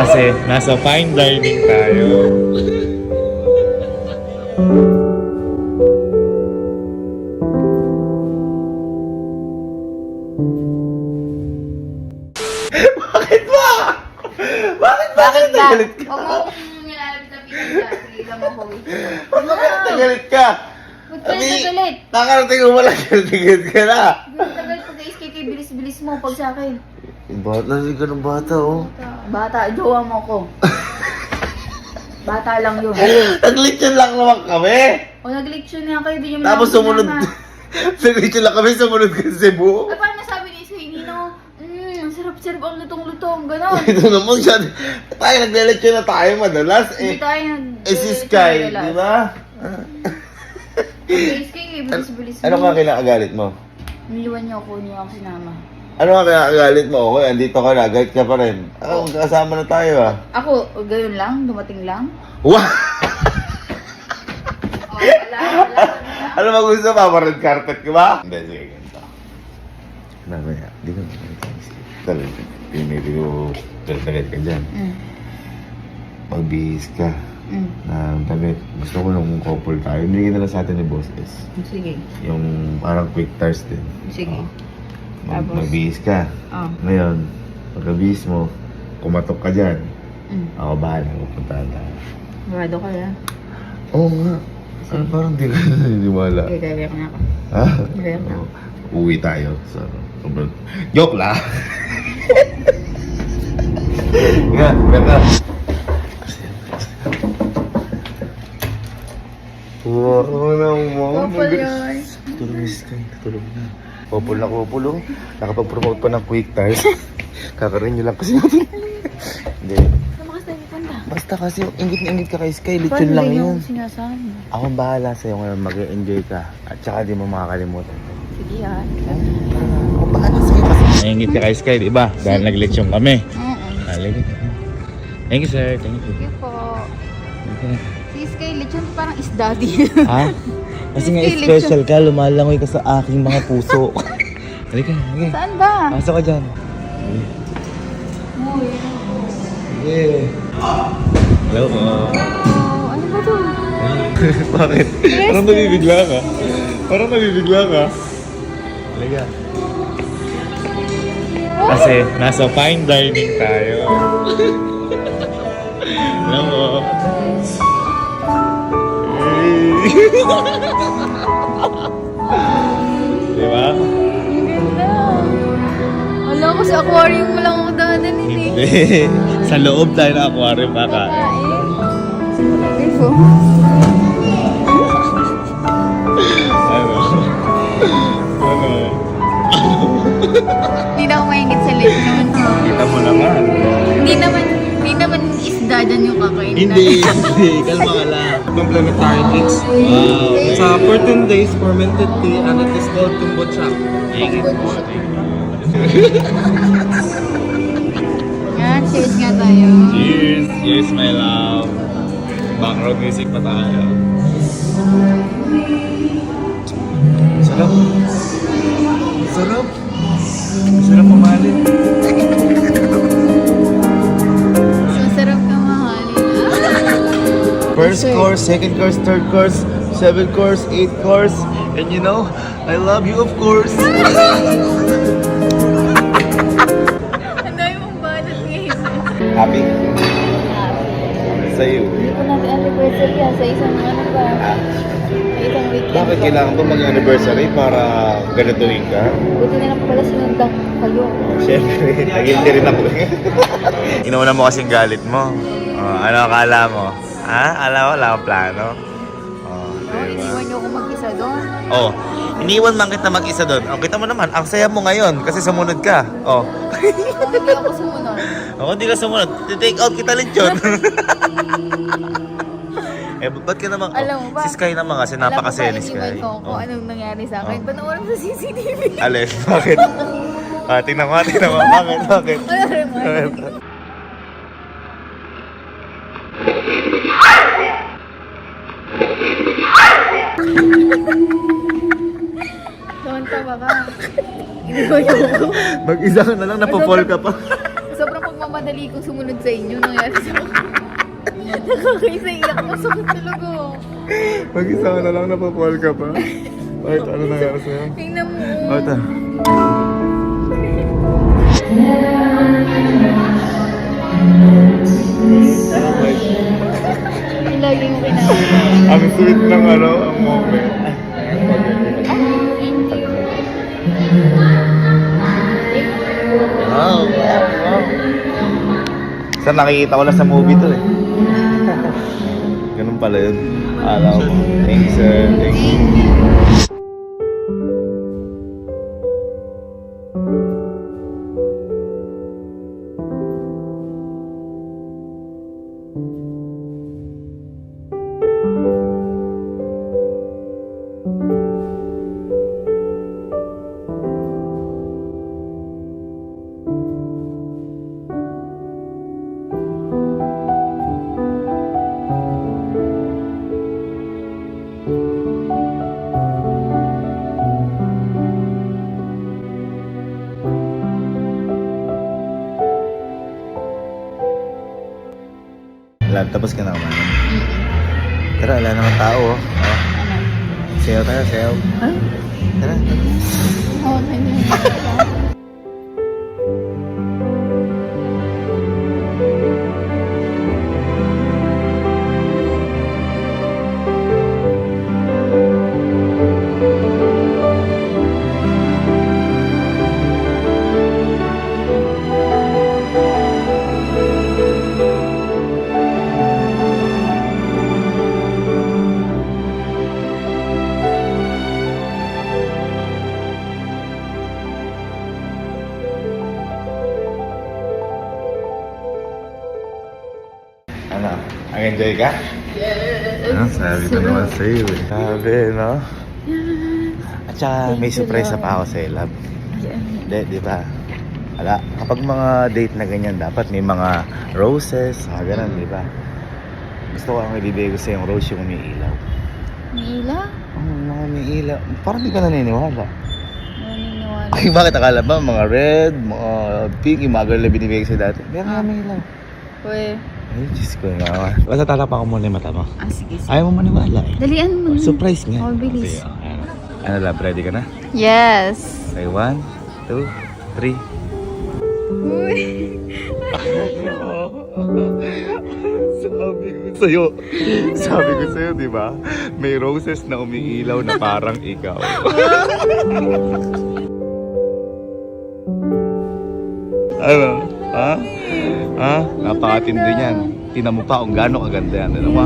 Kasi nasa fine dining tayo. Bakit ba? Bakit ba? Bakit ba? Nagalit ka? Huwag mo akong nilalapit-lapitan dyan. Sige lang ako. Bakit nagalit ka? Ba't ka nagalit? Nakarating mo wala tigil ka na. Tagal pag-SKK, bilis-bilis mo pag sa akin. Bata, hindi ka ng bata, oh. Bata, jowa mo ko. Bata lang yun. Naglitsyon lang naman kami. O nag-leksyon na kayo, di nyo Tapos ako sumunod. sinama. Naglitsyon lang kami, sumunod ka sa Cebu. Ay, paano nasabi ni Isko, Nino? Ang sarap-sarap ang lutong-lutong, gano'n. Ito naman siya. Tayo, naglilitsyon na tayo madalas. Hindi tayo Si Sky, di ba? SKK, bilis-bilis mo. Ano ka kinakagalit mo? Niliwan niyo ako, niyo ako sinama. Ano ka kinakagalit mo? Okay, andito ka na, galit ka pa rin. Magkasama na tayo, ah. Ako, gayon lang, dumating lang. Wow! Oh, wala. Ano ba gusto pa? Red carpet ka ba? Hindi, sige, ganito. Mamaya, di ka talaga. Pinili ko, galit ka dyan. Magbihis ka. Na damit. Gusto ko nung couple tayo. Hindi na lang sa atin ni Boss S. Sige. Yung parang quick tars din. Sige. Tapos? Tapos? Magbihis ka. Oh. Ngayon, pagkabihis mo, kumatok ka dyan. Mm. Ako bahala, pupuntahan tayo. Sigurado ka yan. Oo nga. Ano, parang di ka naniniwala. Okay, gagawin ko na ako. Ha? Gagawin na. Oo. Uwi tayo. So, joke lang. Nga, ganda. Wow, naman. Couple yun. Tulog na si Sky. Tulog na. Couple na couple, oh. Nakapag-promote pa ng quick tires. Kakarin nyo lang kasi natin. Hindi. Saan mo kasi tayo punta? Basta kasi ingit na ingit ka kay Sky. Lechon lang yun. Sinasama. Ako ang bahala sa'yo ngayon. Mag-enjoy ka. At saka di mo makakalimutan. Sige yan. Ako bahala sa'yo kasi. Naingit ka kay Sky, di ba? Dahil nag-lechon kami. Halika. Thank you, sir. Thank you. Sige po. Okay. Si Sky, lechon parang isda din. Ha? Kasi nga Sky, special ka, lumalangoy ka sa aking mga puso. Halika, halika. Saan ba? Pasok ka dyan. Uy. Yeah. Hello po. Oh, ano ba to? Bakit? Parang nabibigla ka. Parang nabibigla ka. Halika. Kasi nasa fine dining tayo. Hello po. Diba? Ang ganda. Wala ko sa aquarium mo lang ako dadalhin eh. Hindi. Sa loob tayo ng aquarium kakain. Ito. Ano? Ano? Hindi na ako mahingit sa lechon. Kita mo naman. Hindi naman isda dyan yung kakain. Hindi. Kalma ka lang. Complementary cakes. Wow. Sa 14 days fermented tea and it is called kombucha. Yan, cheers nga tayo. Cheers. Cheers, my love. Background music pa tayo. Sarap. Sarap. Sarap pumalin. Masarap ka mahalin. First course, second course, third course, 7 course, 8 course. And you know, I love you of course. Ang dami mong banat ngayon. Happy? Sa'yo. Hindi ko natin anniversary sa isang ano ba? Sa isang weekend. Bakit kailangan ba mag-anniversary para ganituin ka? Buti na lang pala sinundan kayo. Siyempre, naging rin ako. Inauna mo kasing galit mo. Ano akala mo? Ha? Alam mo, wala akong plano. Iniwan niyo ako mag-isa doon. Oh, iniwan man kita mag-isa doon. Oh, kita mo naman, ang saya mo ngayon kasi sumunod ka. Oh. Kung hindi ako sumunod. Ako hindi ka sumunod. Take out kita lechon. Eh, ba't ka naman? Alam mo ba? Si Sky naman kasi napakasaya ni Alam mo ba, Sky. iniwan ko kung anong nangyari sa akin. Panoorin mo sa CCTV. Alin? Bakit? Tingnan mo. Bakit? Panoorin mo. Tonta ba ka? Iniwan niyo ako. Mag-isa ka na lang, napapol ka pa. Sobrang pagmamadali nagmamadali kong sumunod sa inyo. Nangyari sa ako. Nakakaisa iyak ko. Sakit talaga. Mag-isa ka na lang, napapol ka pa. Bakit ano nangyari sa'yo? Tingnan mo. Ito. Lagi mo kinakain. Ang sweet ng ano, ang moment. Wow, wow. Saan nakikita ko lang sa movie to eh. Ganun pala yun. Alam mo. Thanks sir. Thank you. Alam, tapos ka na kumain. Tara, wala naman tao. Oh. Sayaw tayo, sayaw. Tara. Oo, hindi. Ano? Nag-enjoy ka? Yes. Ano? Sabi ko naman sa'yo eh. Sabi, no? At saka may surprise pa ako sa'yo, love. Hindi, di ba? Wala. Kapag mga date na ganyan, dapat may mga roses, ganun, di ba? Gusto ko ang ibibigay ko sa'yo yung rose yung umiilaw. Mila? Mga umiilaw. Parang di ka naniniwala. Naniniwala. Ay, bakit akala ba? Mga red, mga pink, yung mga girl na binibigay ko sa'yo dati. Meron nga umiilaw. Uy. Ay, Diyos ko naman. Basta tatapan ko muna yung mata mo. Ah, sige, sige. Ayaw mo maniwala eh. Dalian mo. Surprise nga. Oh, bilis. Okay, ano love, ready ka na? Yes. Okay, 1, 2, 3. Uy. Sabi ko sa'yo, di ba? May roses na umiilaw na parang ikaw. Ano? Ha? Ha? Napakatindi niyan. Tinan mo pa kung gaano kaganda yan. Ano ba?